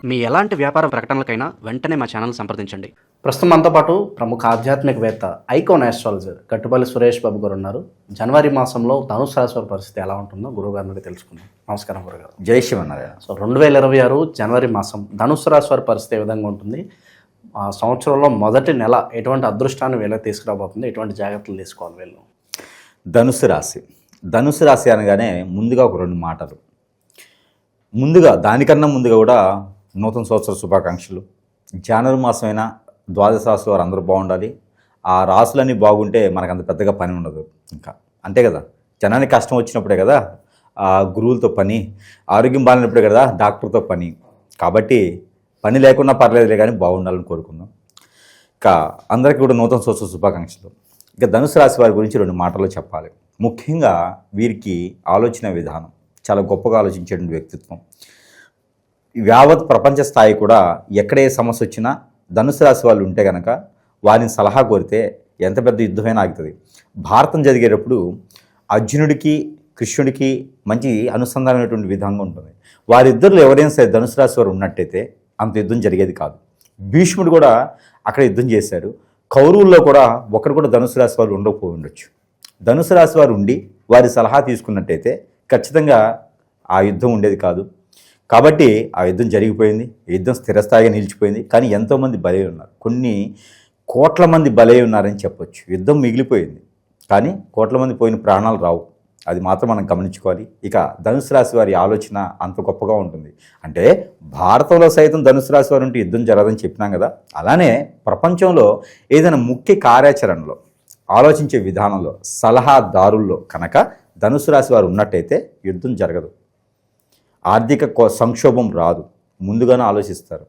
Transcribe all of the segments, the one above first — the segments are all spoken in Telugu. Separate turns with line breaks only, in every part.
మీ ఎలాంటి వ్యాపార ప్రకటనలకైనా వెంటనే మా ఛానల్ సంప్రదించండి.
ప్రస్తుతం మనతో పాటు ప్రముఖ ఆధ్యాత్మికవేత్త ఐకాన్ ఆస్ట్రాలజర్ కట్టుపల్లి సురేష్ బాబు గారు ఉన్నారు. జనవరి మాసంలో ధనుసు రాశి వారి పరిస్థితి ఎలా ఉంటుందో గురువు గారి నుండి తెలుసుకుందాం. నమస్కారం గురుగారు.
జై శివనారాయణ.
సో 2026 జనవరి మాసం ధనుసు రాశి వారి పరిస్థితి ఏ విధంగా ఉంటుంది? ఆ సంవత్సరంలో మొదటి నెల ఎటువంటి అదృష్టాన్ని వీళ్ళకి తీసుకురాబోతుంది? ఎటువంటి జాగ్రత్తలు తీసుకోవాలి వీళ్ళు?
ధనుసు రాశి అనగానే ముందుగా ఒక రెండు మాటలు. దానికన్నా ముందుగా కూడా నూతన సంవత్సర శుభాకాంక్షలు. జనవరి మాసమైనా ద్వాదశ రాశుల వారు అందరూ బాగుండాలి. ఆ రాశులన్నీ బాగుంటే మనకు అంత పెద్దగా పని ఉండదు. ఇంకా అంతే కదా, జనానికి కష్టం వచ్చినప్పుడే కదా ఆ గురువులతో పని, ఆరోగ్యం బాగాలేనప్పుడే కదా డాక్టర్తో పని. కాబట్టి పని లేకున్నా పర్లేదులే కానీ బాగుండాలని కోరుకుందాం. ఇంకా అందరికీ కూడా నూతన సంవత్సర శుభాకాంక్షలు. ఇక ధనుసు రాశి వారి గురించి రెండు మాటలు చెప్పాలి. ముఖ్యంగా వీరికి ఆలోచన విధానం చాలా గొప్పగా ఆలోచించేటువంటి వ్యక్తిత్వం. యావత్ ప్రపంచ స్థాయి కూడా ఎక్కడే సమస్య వచ్చినా ధనుసు రాశి వాళ్ళు ఉంటే కనుక వారిని సలహా కోరితే ఎంత పెద్ద యుద్ధమైనా ఆగుతుంది. భారతం జరిగేటప్పుడు అర్జునుడికి కృష్ణుడికి మంచి అనుసంధానమైనటువంటి విధంగా ఉంటుంది. వారిద్దరిలో ఎవరైనా సరే ధనుసు రాశి వారు ఉన్నట్టయితే అంత యుద్ధం జరిగేది కాదు. భీష్ముడు కూడా అక్కడ యుద్ధం చేశాడు. కౌరవుల్లో కూడా ఒకరు కూడా ధనుసు రాశి వారు ఉండకపోయి ఉండొచ్చు. ధనుసు రాశి వారు ఉండి వారి సలహా తీసుకున్నట్టయితే ఖచ్చితంగా ఆ యుద్ధం ఉండేది కాదు. కాబట్టి ఆ యుద్ధం జరిగిపోయింది. యుద్ధం స్థిరస్థాయిగా నిలిచిపోయింది. కానీ ఎంతోమంది బలై ఉన్నారు, కొన్ని కోట్ల మంది బలై ఉన్నారని చెప్పొచ్చు. యుద్ధం మిగిలిపోయింది కానీ కోట్ల మంది పోయిన ప్రాణాలు రావు. అది మాత్రం మనం గమనించుకోవాలి. ఇక ధనుసు రాశి వారి ఆలోచన అంత గొప్పగా ఉంటుంది. అంటే భారతంలో సైతం ధనుసు రాశి వారు ఉంటే యుద్ధం జరగదని చెప్పినాం కదా, అలానే ప్రపంచంలో ఏదైనా ముఖ్య కార్యాచరణలో ఆలోచించే విధానంలో సలహాదారుల్లో కనుక ధనుసు రాశి వారు ఉన్నట్టయితే యుద్ధం జరగదు, ఆర్థిక సంక్షోభం రాదు, ముందుగానే ఆలోచిస్తారు.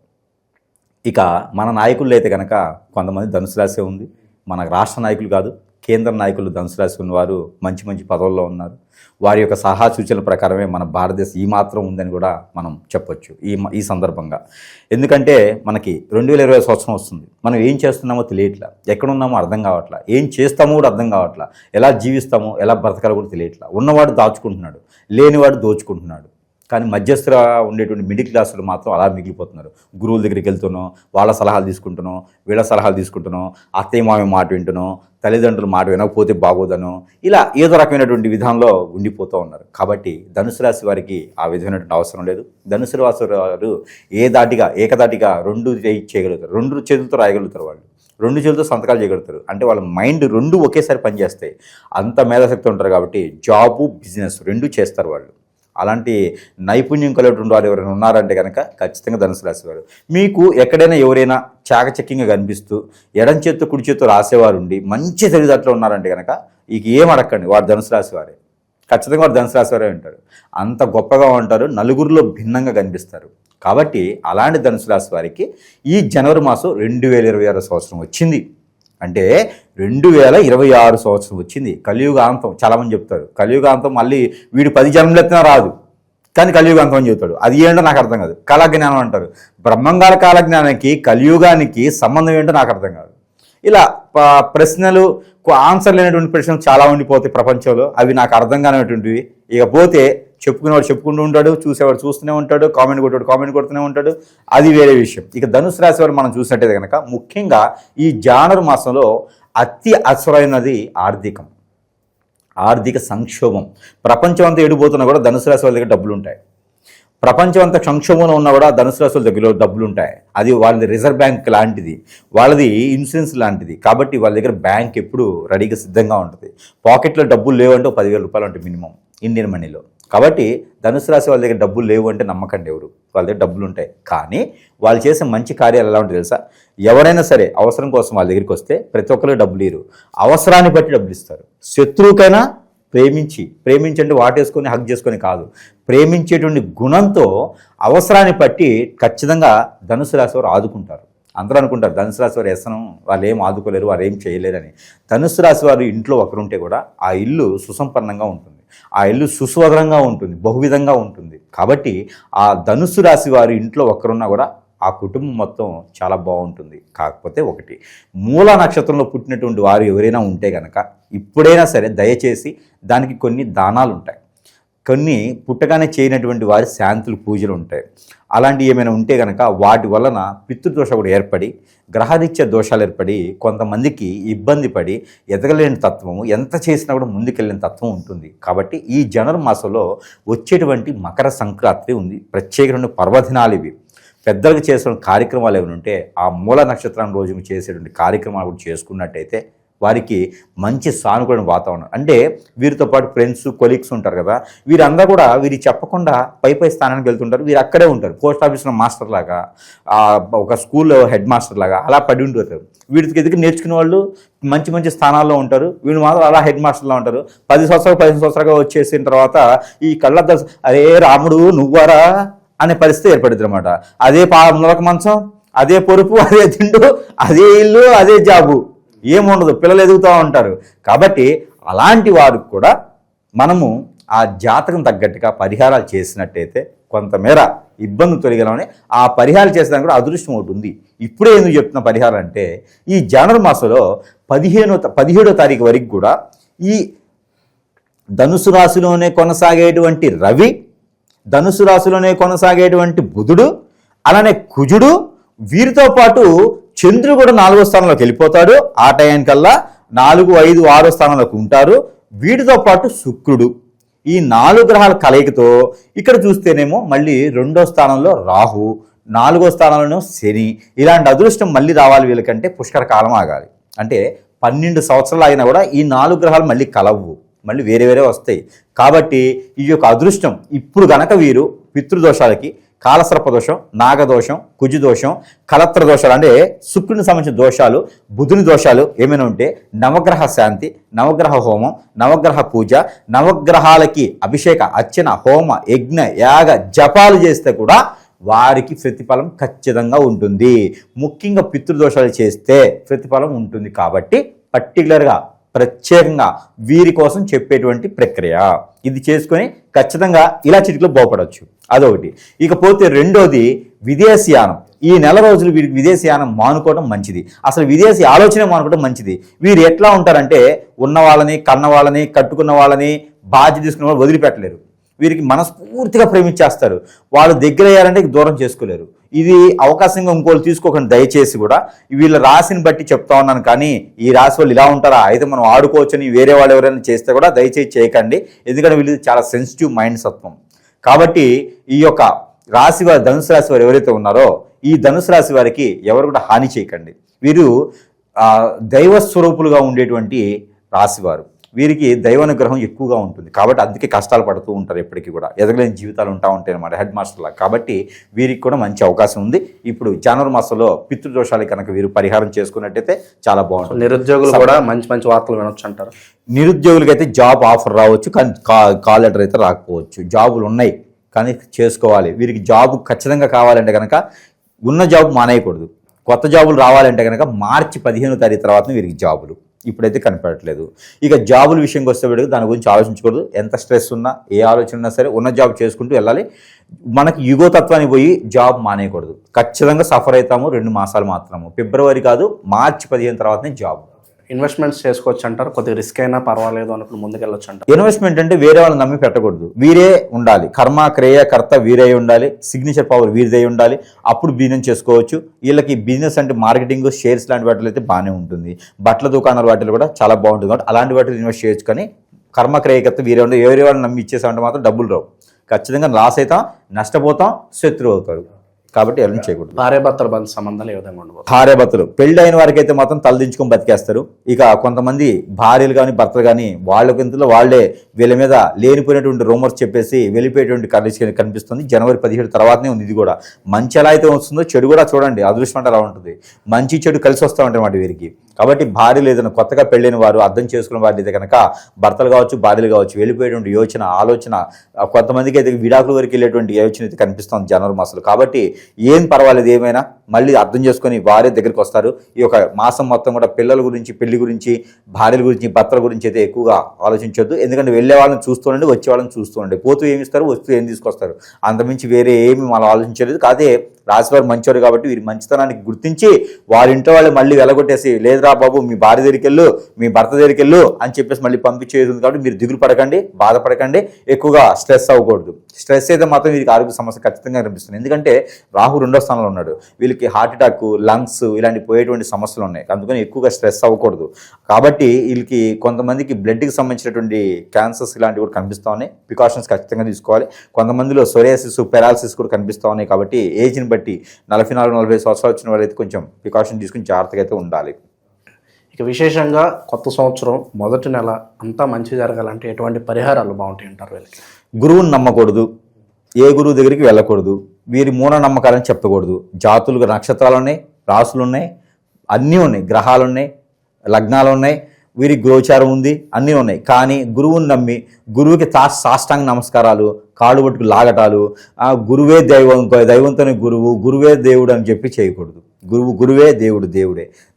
ఇక మన నాయకులు అయితే కనుక కొంతమంది ధనుసు రాశి ఉంది. మన రాష్ట్ర నాయకులు కాదు, కేంద్ర నాయకులు ధనుసు రాశి ఉన్నవారు మంచి మంచి పదవుల్లో ఉన్నారు. వారి యొక్క సలహా సూచనల ప్రకారమే మన భారతదేశం ఈ మాత్రం ఉందని కూడా మనం చెప్పొచ్చు ఈ సందర్భంగా. ఎందుకంటే మనకి 2020 సంవత్సరం వస్తుంది. మనం ఏం చేస్తున్నామో తెలియట్లా, ఎక్కడున్నామో అర్థం కావట్లా, ఏం చేస్తామో కూడా అర్థం కావట్లా, ఎలా జీవిస్తామో ఎలా బ్రతకాలో కూడా తెలియట్లా. ఉన్నవాడు దాచుకుంటున్నాడు, లేనివాడు దోచుకుంటున్నాడు. కానీ మధ్యస్థుగా ఉండేటువంటి మిడిల్ క్లాసులు మాత్రం అలా మిగిలిపోతున్నారు. గురువుల దగ్గరికి వెళ్తున్నాం, వాళ్ళ సలహాలు తీసుకుంటున్నాం, వీళ్ళ సలహాలు తీసుకుంటున్నాం, అత్తయ్య మామి మాట వింటున్నాం, తల్లిదండ్రుల మాట వినకపోతే బాగోదను, ఇలా ఏదో రకమైనటువంటి విధానంలో ఉండిపోతూ ఉన్నారు. కాబట్టి ధనుసు రాశి వారికి ఆ విధమైనటువంటి అవసరం లేదు. ధనుసు రాశి వారు ఏకదాటిగా రెండు చేయగలుగుతారు, రెండు చేతులతో రాయగలుగుతారు, వాళ్ళు రెండు చేతులతో సంతకాలు చేయగలుగుతారు. అంటే వాళ్ళ మైండ్ రెండు ఒకేసారి పనిచేస్తాయి. అంత మేధాశక్తి ఉంటారు. కాబట్టి జాబు బిజినెస్ రెండు చేస్తారు వాళ్ళు. అలాంటి నైపుణ్యం కలిగినటువంటి వారు ఎవరైనా ఉన్నారంటే కనుక ఖచ్చితంగా ధనుసు రాశి వారు. మీకు ఎక్కడైనా ఎవరైనా చాకచక్యంగా కనిపిస్తూ ఎడం చేత్తో కుడి చేత్తో రాసేవారు ఉండి మంచి తెలివితేటలు ఉన్నారంటే కనుక ఇక ఏం అడగండి, వారు ధనుసు రాశి వారే. ఖచ్చితంగా వారు ధనుసు రాశి వారే ఉంటారు. అంత గొప్పగా ఉంటారు, నలుగురిలో భిన్నంగా కనిపిస్తారు. కాబట్టి అలాంటి ధనుసు రాశి వారికి ఈ జనవరి మాసం 2026 సంవత్సరం వచ్చింది. అంటే 2026 సంవత్సరం వచ్చింది. కలియుగాంతం చాలామంది చెప్తారు. కలియుగాంతం మళ్ళీ వీడు 10 జన్మలు ఎత్తినా రాదు, కానీ కలియుగాంతం అని చెబుతాడు. అది ఏంటో నాకు అర్థం కాదు. కాలజ్ఞానం అంటారు. బ్రహ్మంగారి కాలజ్ఞానానికి కలియుగానికి సంబంధం ఏంటో నాకు అర్థం కాదు. ఇలా ప్రశ్నలు ఆన్సర్ లేనటువంటి ప్రశ్నలు చాలా ఉండిపోతాయి ప్రపంచంలో. అవి నాకు అర్థం కానటువంటివి. ఇకపోతే చెప్పుకునేవాడు చెప్పుకుంటూ ఉంటాడు, చూసేవాడు చూస్తూనే ఉంటాడు, కామెంట్ కొడుతూనే ఉంటాడు. అది వేరే విషయం. ఇక ధనుసు రాశి వారు మనం చూసినట్టయితే కనుక ముఖ్యంగా ఈ జనవరి మాసంలో అతి అసలైనది ఆర్థిక సంక్షోభం. ప్రపంచం అంతా ఎడిపోతున్నా కూడా ధనుసు రాశి వాళ్ళ దగ్గర డబ్బులు ఉంటాయి. ప్రపంచం అంతా సంక్షోభంలో ఉన్నా కూడా ధనుసు రాశి వాళ్ళ దగ్గర డబ్బులు ఉంటాయి. అది వాళ్ళది రిజర్వ్ బ్యాంక్ లాంటిది, వాళ్ళది ఇన్సూరెన్స్ లాంటిది. కాబట్టి వాళ్ళ దగ్గర బ్యాంక్ ఎప్పుడు రెడీగా సిద్ధంగా ఉంటుంది. పాకెట్లో డబ్బులు లేవంటే 10,000 రూపాయలు ఉంటుంది మినిమం ఇండియన్ మనీలో. కాబట్టి ధనుసు రాశి వాళ్ళ దగ్గర డబ్బులు లేవు అంటే నమ్మకండి ఎవరు, వాళ్ళ దగ్గర డబ్బులు ఉంటాయి. కానీ వాళ్ళు చేసే మంచి కార్యాలు ఎలా ఉంటాయి తెలుసా? ఎవరైనా సరే అవసరం కోసం వాళ్ళ దగ్గరికి వస్తే ప్రతి ఒక్కరికి డబ్బులు ఇరు, అవసరాన్ని బట్టి డబ్బులు ఇస్తారు. శత్రువుకైనా ప్రేమించండి, వాటేసుకొని హక్ చేసుకొని కాదు, ప్రేమించేటువంటి గుణంతో అవసరాన్ని బట్టి ఖచ్చితంగా ధనుసు రాశి వారు ఆదుకుంటారు. అందరూ అనుకుంటారు ధనుసు రాశి వారు వ్యసనం, వాళ్ళు ఏం ఆదుకోలేరు, వారు ఏం చేయలేరని. ధనుసు రాశి వారు ఇంట్లో ఒకరుంటే కూడా ఆ ఇల్లు సుసంపన్నంగా ఉంటుంది, ఆ ఇల్లు సుస్వదనంగా ఉంటుంది, బహువిధంగా ఉంటుంది. కాబట్టి ఆ ధనుసు రాశి వారి ఇంట్లో ఒక్కరున్నా కూడా ఆ కుటుంబం మొత్తం చాలా బాగుంటుంది. కాకపోతే ఒకటి, మూలా నక్షత్రంలో పుట్టినటువంటి వారు ఎవరైనా ఉంటే కనుక ఇప్పుడైనా సరే దయచేసి దానికి కొన్ని దానాలు ఉంటాయి. కొన్ని పుట్టగానే చేయనటువంటి వారి శాంతులు పూజలు ఉంటాయి. అలాంటివి ఏమైనా ఉంటే కనుక వాటి వలన పితృదోష కూడా ఏర్పడి గ్రహరీత్యా దోషాలు ఏర్పడి కొంతమందికి ఇబ్బంది పడి ఎదగలేని తత్వము, ఎంత చేసినా కూడా ముందుకెళ్ళిన తత్వం ఉంటుంది. కాబట్టి ఈ జనవరి మాసంలో వచ్చేటువంటి మకర సంక్రాంతి ఉంది, ప్రత్యేకమైన పర్వదినాలు ఇవి. పెద్దలకు చేసిన కార్యక్రమాలు ఏమైనా ఉంటే ఆ మూల నక్షత్రం రోజు చేసేటువంటి కార్యక్రమాలు కూడా చేసుకున్నట్టయితే వారికి మంచి సానుకూల వాతావరణం. అంటే వీరితో పాటు ఫ్రెండ్స్, కొలీగ్స్ ఉంటారు కదా, వీరందరూ కూడా వీరికి చెప్పకుండా పై స్థానానికి వెళ్తుంటారు. వీరు అక్కడే ఉంటారు, పోస్ట్ ఆఫీస్లో మాస్టర్ లాగా, ఒక స్కూల్లో హెడ్ మాస్టర్ లాగా అలా పడి ఉంటారు. వీరికి ఎదుగు నేర్చుకునే వాళ్ళు మంచి మంచి స్థానాల్లో ఉంటారు, వీళ్ళు మాత్రం అలా హెడ్ మాస్టర్లా ఉంటారు. 15 సంవత్సరాలుగా వచ్చేసిన తర్వాత ఈ కళ్ళ అరే రాముడు నువ్వారా అనే పరిస్థితి ఏర్పడుతుంది అనమాట. అదే మొలక మంచం, అదే పొరుపు, అదే తిండు, అదే ఇల్లు, అదే జాబు, ఏముండదు, పిల్లలు ఎదుగుతూ ఉంటారు. కాబట్టి అలాంటి వారికి కూడా మనము ఆ జాతకం తగ్గట్టుగా పరిహారాలు చేసినట్టయితే కొంతమేర ఇబ్బంది తొలగలని, ఆ పరిహారాలు చేసేదానికి కూడా అదృష్టం ఒకటి ఉంది. ఇప్పుడే ఎందుకు చెప్తున్న పరిహారం అంటే ఈ జనవరి మాసంలో 17వ తారీఖు వరకు కూడా ఈ ధనుసు రాశిలోనే కొనసాగేటువంటి రవి, ధనుసు రాశిలోనే కొనసాగేటువంటి బుధుడు, అలానే కుజుడు, వీరితో పాటు చంద్రుడు కూడా 4వ స్థానంలోకి వెళ్ళిపోతాడు. ఆ టైంకల్లా 4, 5, 6వ స్థానంలోకి ఉంటారు. వీటితో పాటు శుక్రుడు, ఈ 4 గ్రహాల కలయికతో ఇక్కడ చూస్తేనేమో మళ్ళీ 2వ స్థానంలో రాహు, 4వ స్థానంలో శని. ఇలాంటి అదృష్టం మళ్ళీ రావాలి వీళ్ళకంటే పుష్కర కాలం ఆగాలి. అంటే 12 సంవత్సరాలు అయినా కూడా ఈ 4 గ్రహాలు మళ్ళీ కలవు, మళ్ళీ వేరే వేరే వస్తాయి. కాబట్టి ఈ యొక్క అదృష్టం ఇప్పుడు గనక వీరు పితృదోషాలకి, కాలసర్పదోషం, నాగదోషం, కుజుదోషం, కలత్ర దోషాలు అంటే శుక్రుని సంబంధించిన దోషాలు, బుధుని దోషాలు ఏమైనా ఉంటే నవగ్రహ శాంతి, నవగ్రహ హోమం, నవగ్రహ పూజ, నవగ్రహాలకి అభిషేక, అర్చన, హోమ, యజ్ఞ, యాగ, జపాలు చేస్తే కూడా వారికి ప్రతిఫలం ఖచ్చితంగా ఉంటుంది. ముఖ్యంగా పితృదోషాలు చేస్తే ప్రతిఫలం ఉంటుంది. కాబట్టి పర్టికులర్గా ప్రత్యేకంగా వీరి కోసం చెప్పేటువంటి ప్రక్రియ ఇది చేసుకొని ఖచ్చితంగా ఇలా చిటికలో బాగుపడవచ్చు. అదొకటి. ఇకపోతే రెండోది విదేశీయానం. ఈ నెల రోజులు వీరికి విదేశీయానం మానుకోవడం మంచిది. అసలు విదేశీ ఆలోచన మానుకోవడం మంచిది. వీరు ఎట్లా ఉంటారంటే ఉన్న వాళ్ళని, కన్న వాళ్ళని, కట్టుకున్న వాళ్ళని, బాధ్యత తీసుకున్న వాళ్ళు వదిలిపెట్టలేరు. వీరికి మనస్ఫూర్తిగా ప్రేమించేస్తారు. వాళ్ళు దగ్గర అయ్యారంటే దూరం చేసుకోలేరు. ఇది అవకాశంగా ఇంకోళ్ళు తీసుకోకండి దయచేసి. కూడా వీళ్ళ రాశిని బట్టి చెప్తా ఉన్నాను, కానీ ఈ రాశి వాళ్ళు ఇలా ఉంటారా అయితే మనం ఆడుకోవచ్చని వేరే వాళ్ళు ఎవరైనా చేస్తే కూడా దయచేసి చేయకండి. ఎందుకంటే వీళ్ళు చాలా సెన్సిటివ్ మైండ్ సత్వం. కాబట్టి ఈ యొక్క రాశి వారు, ధనుసు రాశి వారు ఎవరైతే ఉన్నారో ఈ ధనుసు రాశి వారికి ఎవరు కూడా హాని చేయకండి. వీరు దైవ స్వరూపులుగా ఉండేటువంటి రాశివారు. వీరికి దైవానుగ్రహం ఎక్కువగా ఉంటుంది. కాబట్టి అందుకే కష్టాలు పడుతూ ఉంటారు, ఎప్పటికీ కూడా ఎదగలేని జీవితాలు ఉంటా ఉంటాయి అన్నమాట హెడ్ మాస్టర్లా. కాబట్టి వీరికి కూడా మంచి అవకాశం ఉంది. ఇప్పుడు జనవరి మాసంలో పితృదోషాలు కనుక వీరు పరిహారం చేసుకున్నట్టయితే చాలా బాగుంటుంది.
నిరుద్యోగులు కూడా మంచి మంచి వార్తలు వినొచ్చు అంటారు.
నిరుద్యోగులకి అయితే జాబ్ ఆఫర్ రావచ్చు, కానీ కాల్ లెటర్ అయితే రాకపోవచ్చు. జాబులు ఉన్నాయి కానీ చేసుకోవాలి. వీరికి జాబ్ ఖచ్చితంగా కావాలంటే కనుక ఉన్న జాబ్ మానేయకూడదు. కొత్త జాబులు రావాలంటే కనుక మార్చి 15వ తారీఖు తర్వాత వీరికి జాబులు ఇప్పుడైతే కనపడట్లేదు. ఇక జాబుల విషయంకి వస్తే దాని గురించి ఆలోచించకూడదు. ఎంత స్ట్రెస్ ఉన్నా, ఏ ఆలోచన ఉన్నా సరే ఉన్న జాబ్ చేసుకుంటూ వెళ్ళాలి. మనకి యుగోతత్వానికి పోయి జాబ్ మానేయకూడదు. ఖచ్చితంగా సఫర్ అవుతాము 2 మాసాలు మాత్రము. ఫిబ్రవరి కాదు, మార్చి 15 తర్వాతనే జాబ్.
ఇన్వెస్ట్మెంట్స్ చేసుకోవచ్చు అంటారు. కొద్దిగా రిస్క్ అయినా పర్వాలేదు అనుకుని ముందుకెళ్ళొచ్చు అంటారు.
ఇన్వెస్ట్మెంట్ అంటే వేరే వాళ్ళని నమ్మి పెట్టకూడదు. వీరే ఉండాలి. కర్మ క్రియ కర్త వీరే ఉండాలి. సిగ్నేచర్ పవర్ వీరిదే ఉండాలి. అప్పుడు బిజినెస్ చేసుకోవచ్చు. వీళ్ళకి బిజినెస్ అంటే మార్కెటింగ్, షేర్స్ లాంటి వాటిలో అయితే బాగానే ఉంటుంది. బట్టల దుకాణాల వాటిలో కూడా చాలా బాగుంటుంది. కాబట్టి అలాంటి వాటిలో ఇన్వెస్ట్ చేయొచ్చు. కానీ కర్మ క్రియకర్త వీరే ఉండాలి. వేరే వాళ్ళని నమ్మి ఇచ్చేసామంటే మాత్రం డబ్బులు రావు. ఖచ్చితంగా లాస్ అవుతాం, నష్టపోతాం, శత్రువు అవుతారు. కాబట్టి ఎవరిని చేయకూడదు.
భార్యాభర్తల బంధ సంబంధాలు ఏ విధంగా ఉండవు?
భార్యాభర్తలు పెళ్ళి అయిన వారికి అయితే మాత్రం తలదించుకొని బతికేస్తారు. ఇక కొంతమంది భార్యలు కానీ భర్తలు కానీ వాళ్ళకింతలో వాళ్ళే వీళ్ళ మీద లేనిపోయినటువంటి రూమర్స్ చెప్పేసి వెళ్ళిపోయేటువంటి కండిషన్ కనిపిస్తుంది. జనవరి 17 తర్వాతనే ఉంది. ఇది కూడా మంచి ఎలా అయితే వస్తుందో చెడు కూడా చూడండి. అదృష్టం అంటే అలా ఉంటుంది. మంచి చెడు కలిసి వస్తూ ఉంటాయి అన్నమాట వీరికి. కాబట్టి భార్యలు ఏదైనా కొత్తగా పెళ్ళైన వారు అర్థం చేసుకున్న వారి అయితే కనుక భర్తలు కావచ్చు, భార్యలు కావచ్చు వెళ్ళిపోయేటువంటి యోచన, ఆలోచన, కొంతమందికి అయితే విడాకుల వరకు వెళ్ళేటువంటి యోచన అయితే కనిపిస్తుంది జనవరి మాసంలో. కాబట్టి ఏం పర్వాలేదు, ఏమైనా మళ్ళీ అర్థం చేసుకొని వారే దగ్గరికి వస్తారు. ఈ యొక్క మాసం మొత్తం కూడా పిల్లల గురించి, పెళ్లి గురించి, భార్యల గురించి, భర్తల గురించి అయితే ఎక్కువగా ఆలోచించొద్దు. ఎందుకంటే వెళ్ళే వాళ్ళని చూస్తుండండి, వచ్చే వాళ్ళని చూస్తుండండి. పోతూ ఏమి ఇస్తారు, వస్తూ ఏం తీసుకొస్తారు, అంతమించి వేరే ఏమి మనం ఆలోచించలేదు. కాదే రాశివారు మంచివారు కాబట్టి వీరి మంచితనానికి గుర్తించి వారి ఇంట్లో వాళ్ళు మళ్ళీ వెలగొట్టేసి, లేదురా బాబు మీ భార్య దగ్గరికి వెళ్ళు, మీ భర్త దగ్గరికి వెళ్ళు అని చెప్పేసి మళ్ళీ పంపించేది ఉంది. కాబట్టి మీరు దిగులు పడకండి, బాధపడకండి, ఎక్కువగా స్ట్రెస్ అవ్వకూడదు. స్ట్రెస్ అయితే మాత్రం వీరికి ఆరోగ్య సమస్య ఖచ్చితంగా కనిపిస్తుంది. ఎందుకంటే రాహు 2వ స్థానంలో ఉన్నాడు. వీళ్ళకి హార్ట్ అటాక్, లంగ్స్ ఇలాంటి పోయేటువంటి సమస్యలు ఉన్నాయి. అందుకని ఎక్కువగా స్ట్రెస్ అవ్వకూడదు. కాబట్టి వీళ్ళకి కొంతమందికి బ్లడ్కి సంబంధించినటువంటి క్యాన్సర్స్ ఇలాంటివి కూడా కనిపిస్తూ ఉన్నాయి. ప్రికాషన్స్ ఖచ్చితంగా తీసుకోవాలి. కొంతమందిలో సోరియాసిస్, పెరాలసిస్ కూడా కనిపిస్తూ ఉన్నాయి. కాబట్టి ఏజ్ని బట్టి 44-45 సంవత్సరాలు వచ్చిన వాళ్ళైతే కొంచెం ప్రికాషన్ తీసుకుని జాగ్రత్తగా అయితే ఉండాలి.
ఇక విశేషంగా కొత్త సంవత్సరం మొదటి నెల అంతా మంచి జరగాలంటే ఎటువంటి పరిహారాలు బాగుంటాయి అంటారు వీళ్ళకి?
గురువుని నమ్మకూడదు, ఏ గురువు దగ్గరికి వెళ్ళకూడదు, వీరి మూఢనమ్మకాలని చెప్పకూడదు. జాతులుగా నక్షత్రాలు ఉన్నాయి, రాసులు ఉన్నాయి, అన్నీ ఉన్నాయి, గ్రహాలు ఉన్నాయి, లగ్నాలు ఉన్నాయి, వీరికి గోచారం ఉంది, అన్నీ ఉన్నాయి. కానీ గురువుని నమ్మి గురువుకి సాష్టాంగ నమస్కారాలు, కాళ్ళు పట్టుకు లాగటాలు, గురువే దైవం, దైవంతోనే గురువు, గురువే దేవుడు అని చెప్పి చేయకూడదు. గురువే దేవుడు,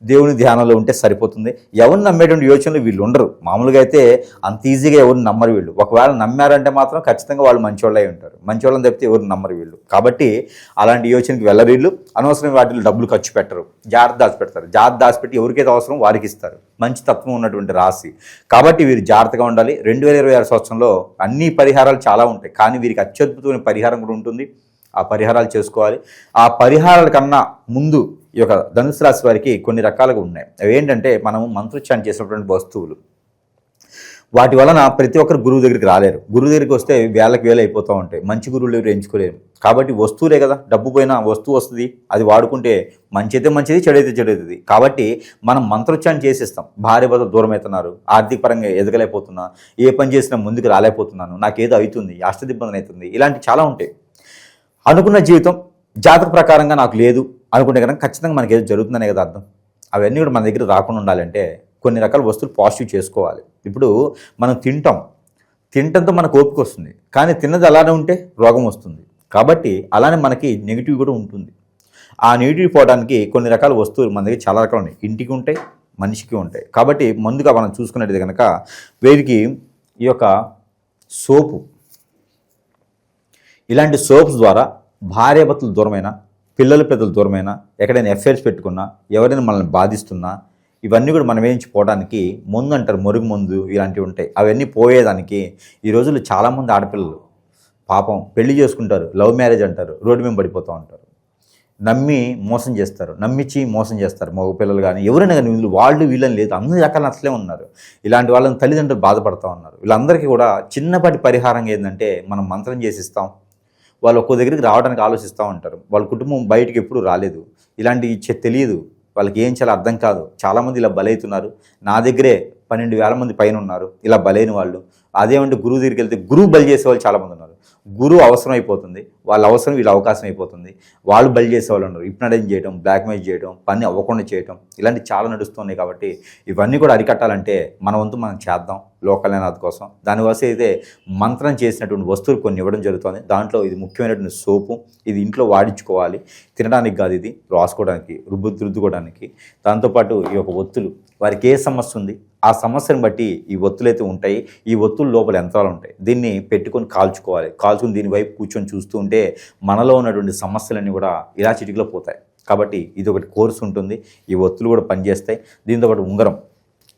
దేవుని ధ్యానంలో ఉంటే సరిపోతుంది. ఎవరిని నమ్మేటువంటి యోచనలు వీళ్ళు ఉండరు. మామూలుగా అయితే అంత ఈజీగా ఎవరిని నమ్మరు వీళ్ళు. ఒకవేళ నమ్మారంటే మాత్రం ఖచ్చితంగా వాళ్ళు మంచివాళ్ళై ఉంటారు. మంచివాళ్ళని తప్పితే ఎవరిని నమ్మరు వీళ్ళు. కాబట్టి అలాంటి యోచనకి వెళ్ళరు వీళ్ళు. అనవసరం వాటిలో డబ్బులు ఖర్చు పెట్టరు, జాగ్రత్త దాచిపెడతారు. జాగ్రత్త దాచిపెట్టి ఎవరికైతే అవసరం వారికి ఇస్తారు. మంచి తత్వం ఉన్నటువంటి రాశి కాబట్టి వీరు జాగ్రత్తగా ఉండాలి. 2026 సంవత్సరంలో అన్ని పరిహారాలు చాలా ఉంటాయి, కానీ వీరికి అత్యద్భుతమైన పరిహారం కూడా ఉంటుంది. ఆ పరిహారాలు చేసుకోవాలి. ఆ పరిహారాల కన్నా ముందు ఈ యొక్క ధనుసు రాశి వారికి కొన్ని రకాలుగా ఉన్నాయి. అవి ఏంటంటే, మనము మంత్రోచ్చారణ చేసినటువంటి వస్తువులు, వాటి వలన ప్రతి ఒక్కరు గురువు దగ్గరికి రాలేరు. గురువు దగ్గరికి వస్తే వేలకు వేలు అయిపోతూ ఉంటాయి. మంచి గురువులు ఎవరు ఎంచుకోలేరు. కాబట్టి వస్తువులే కదా, డబ్బు పోయినా వస్తువు వస్తుంది, అది వాడుకుంటే మంచి అయితే మంచిది, చెడైతే చెడవుతుంది. కాబట్టి మనం మంత్రోచ్చారణ చేసేస్తాం. భార్య భర్త దూరం అవుతున్నారు, ఆర్థిక పరంగా ఎదగలేకపోతున్నా, ఏ పని చేసినా ముందుకు రాలేకపోతున్నాను, నాకేదో అవుతుంది, అష్టదిబ్బంది అవుతుంది, ఇలాంటి చాలా ఉంటాయి. అనుకున్న జీవితం జాతక ప్రకారంగా నాకు లేదు అనుకుంటే కనుక ఖచ్చితంగా మనకి ఏదో జరుగుతుందనే కదా అర్థం. అవన్నీ కూడా మన దగ్గర రాకుండా ఉండాలంటే కొన్ని రకాల వస్తువులు పాజిటివ్ చేసుకోవాలి. ఇప్పుడు మనం తింటంతో మనకు ఓపిక వస్తుంది, కానీ తిన్నది అలానే ఉంటే రోగం వస్తుంది. కాబట్టి అలానే మనకి నెగిటివ్ కూడా ఉంటుంది. ఆ నెగిటివ్ పోవడానికి కొన్ని రకాల వస్తువులు మన దగ్గర చాలా రకాలు ఉన్నాయి. ఇంటికి ఉంటాయి, మనిషికి ఉంటాయి. కాబట్టి ముందుగా మనం చూసుకున్నట్టు కనుక వీరికి ఈ యొక్క సోపు, ఇలాంటి సోప్స్ ద్వారా భార్యాభర్తలు దూరమైనా, పిల్లలు పెద్దలు దూరమైనా, ఎక్కడైనా ఎఫ్ఐఆర్స్ పెట్టుకున్నా, ఎవరైనా మనల్ని బాధిస్తున్నా, ఇవన్నీ కూడా మనం వేయించుకోవడానికి ముందు అంటారు, మరుగు ముందు ఇలాంటివి ఉంటాయి. అవన్నీ పోయేదానికి ఈ రోజుల్లో చాలామంది ఆడపిల్లలు పాపం పెళ్లి చేసుకుంటారు, లవ్ మ్యారేజ్ అంటారు, రోడ్డు మీద పడిపోతూ ఉంటారు. నమ్మి మోసం చేస్తారు, నమ్మించి మోసం చేస్తారు. మగ పిల్లలు కానీ ఎవరైనా కానీ వాళ్ళు వీళ్ళని లేదు, అన్ని రకాల అసలే ఉన్నారు. ఇలాంటి వాళ్ళని తల్లిదండ్రులు బాధపడుతూ ఉన్నారు. వీళ్ళందరికీ కూడా చిన్నపాటి పరిహారం ఏంటంటే, మనం మంత్రం చేసిస్తాం. వాళ్ళు ఒక్కో దగ్గరికి రావడానికి ఆలోచిస్తూ ఉంటారు. వాళ్ళ కుటుంబం బయటికి ఎప్పుడు రాలేదు, ఇలాంటి తెలియదు, వాళ్ళకి ఏం చాలా అర్థం కాదు. చాలామంది ఇలా బలవుతున్నారు. నా దగ్గరే 12,000 మంది పైన ఉన్నారు ఇలా బలైన వాళ్ళు. అదేమంటే గురువు దగ్గరికి వెళ్తే గురువు బలి చేసే వాళ్ళు చాలామంది ఉన్నారు. గురువు అవసరం అయిపోతుంది, వాళ్ళ అవసరం వీళ్ళ అవకాశం అయిపోతుంది. వాళ్ళు బలి చేసేవాళ్ళు ఉన్నారు. హిప్నటైజ్ చేయడం, బ్లాక్మెయిల్ చేయడం, పని అవ్వకుండా చేయడం, ఇలాంటి చాలా నడుస్తున్నాయి. కాబట్టి ఇవన్నీ కూడా అరికట్టాలంటే మన వంతు మనం చేద్దాం లోకల్నాథ్ కోసం. దానికోసం అయితే మంత్రం చేసినటువంటి వస్తువులు కొన్ని ఇవ్వడం జరుగుతుంది. దాంట్లో ఇది ముఖ్యమైనటువంటి సోపు. ఇది ఇంట్లో వాడించుకోవాలి, తినడానికి కాదు, ఇది రాసుకోవడానికి, రుద్దుకోవడానికి. దాంతోపాటు ఈ యొక్క ఒత్తులు, వారికి ఏ సమస్య ఉంది ఆ సమస్యను బట్టి ఈ ఒత్తులు అయితే ఉంటాయి. ఈ ఒత్తుల లోపల యంత్రాలు ఉంటాయి. దీన్ని పెట్టుకొని కాల్చుకోవాలి. కాల్చుకుని దీని వైపు కూర్చొని చూస్తూ ఉంటే మనలో ఉన్నటువంటి సమస్యలన్నీ కూడా ఇలా చిటికలో పోతాయి. కాబట్టి ఇది ఒకటి కోర్సు ఉంటుంది. ఈ ఒత్తులు కూడా పనిచేస్తాయి. దీంతో పాటు ఉంగరం,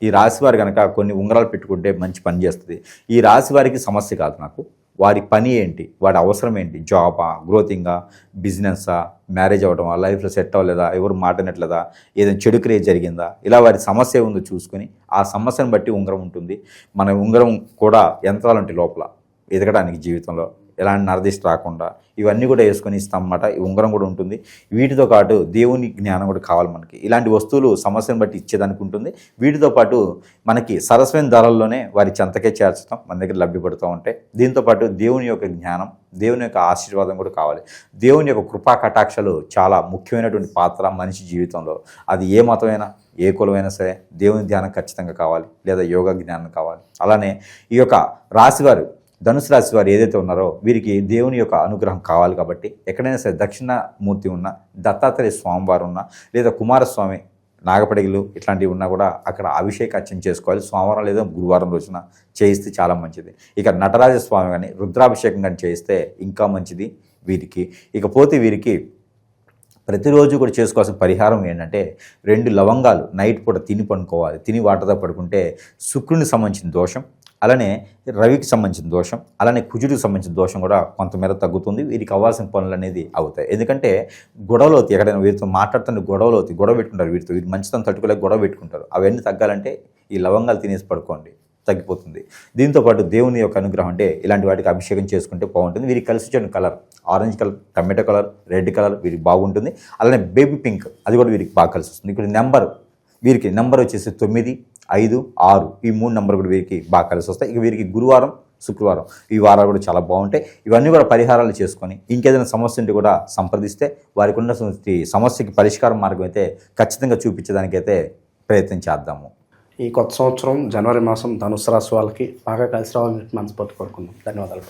ఈ రాశి వారు కనుక కొన్ని ఉంగరాలు పెట్టుకుంటే మంచి పని చేస్తుంది. ఈ రాశి వారికి సమస్య కాదు, నాకు వారి పని ఏంటి, వాడి అవసరం ఏంటి, జాబా, గ్రోతింగా, బిజినెస్సా, మ్యారేజ్ అవ్వడమా, లైఫ్లో సెట్ అవ్వలేదా, ఎవరు మాట్లాడట్లేదా, ఏదైనా చెడు క్రియేట్ జరిగిందా, ఇలా వారి సమస్య ఉందో చూసుకొని ఆ సమస్యను బట్టి ఉంగరం ఉంటుంది. మన ఉంగరం కూడా యంత్రాలు ఉంటాయి లోపల ఎదగడానికి జీవితంలో, ఎలాంటి నరదిష్టి రాకుండా ఇవన్నీ కూడా వేసుకొని ఇస్తాం అన్నమాట. ఈ ఉంగరం కూడా ఉంటుంది. వీటితో పాటు దేవుని జ్ఞానం కూడా కావాలి మనకి. ఇలాంటి వస్తువులు సమస్యను బట్టి ఇచ్చేదానికి ఉంటుంది. వీటితో పాటు మనకి సరస్వైన ధరల్లోనే వారి చెంతకే చేర్చడం మన దగ్గర లభ్యపడుతూ ఉంటాయి. దీంతోపాటు దేవుని యొక్క జ్ఞానం, దేవుని యొక్క ఆశీర్వాదం కూడా కావాలి. దేవుని యొక్క కృపా కటాక్షాలు చాలా ముఖ్యమైనటువంటి పాత్ర మనిషి జీవితంలో. అది ఏ మతమైనా, ఏ కులమైనా సరే దేవుని ధ్యానం ఖచ్చితంగా కావాలి, లేదా యోగా జ్ఞానం కావాలి. అలానే ఈ యొక్క రాశివారు ధనుసు రాశి వారు ఏదైతే ఉన్నారో వీరికి దేవుని యొక్క అనుగ్రహం కావాలి కాబట్టి ఎక్కడైనా సరే దక్షిణామూర్తి ఉన్న, దత్తాత్రేయ స్వామివారు ఉన్న, లేదా కుమారస్వామి నాగపడిగలు ఇట్లాంటివి ఉన్నా కూడా అక్కడ అభిషేకార్చన చేసుకోవాలి. సోమవారం లేదా గురువారం రోజున చేయిస్తే చాలా మంచిది. ఇక నటరాజస్వామి కానీ రుద్రాభిషేకం కానీ చేయిస్తే ఇంకా మంచిది వీరికి. ఇకపోతే వీరికి ప్రతిరోజు కూడా చేసుకోవాల్సిన పరిహారం ఏంటంటే 2 లవంగాలు నైట్ పూట తిని పడుకోవాలి. తిని వాటర్తో పడుకుంటే శుక్రునికి సంబంధించిన దోషం, అలానే రవికి సంబంధించిన దోషం, అలానే కుజుడికి సంబంధించిన దోషం కూడా కొంతమేర తగ్గుతుంది. వీరికి అవ్వాల్సిన పనులు అనేది అవుతాయి. ఎందుకంటే గొడవలు అవుతాయి. ఎక్కడైనా వీరితో మాట్లాడుతున్న గొడవలు అవుతాయి, గొడవ పెట్టుకుంటారు. వీరి మంచితనం తట్టుకోలేక గొడవ పెట్టుకుంటారు. అవన్నీ తగ్గాలంటే ఈ లవంగాలు తినేసి పడుకోండి, తగ్గిపోతుంది. దీంతోపాటు దేవుని యొక్క అనుగ్రహం అంటే ఇలాంటి వాటికి అభిషేకం చేసుకుంటే బాగుంటుంది. వీరికి కలిసి వచ్చే colour orange colour, tomato colour, red colour వీరికి బాగుంటుంది. అలానే బేబీ పింక్ అది కూడా వీరికి బాగా కలిసి వస్తుంది. ఇక్కడ వీరికి నెంబర్ వచ్చేసి 9, 5, 6 ఈ 3 నెంబర్ కూడా వీరికి బాగా కలిసి వస్తాయి. ఇక వీరికి గురువారం, శుక్రవారం ఈ వారాలు కూడా చాలా బాగుంటాయి. ఇవన్నీ కూడా పరిహారాలు చేసుకొని ఇంకేదైనా సమస్య ఉంటే కూడా సంప్రదిస్తే వారికి ఉన్న సమస్యకి పరిష్కారం మార్గం అయితే ఖచ్చితంగా చూపించడానికైతే ప్రయత్నం చేద్దాము.
ఈ కొత్త సంవత్సరం జనవరి మాసం ధనుసు రాశి వాళ్ళకి బాగా కలిసి రావాలని మనస్ఫూర్తి కోరుకుందాం. ధన్యవాదాలు.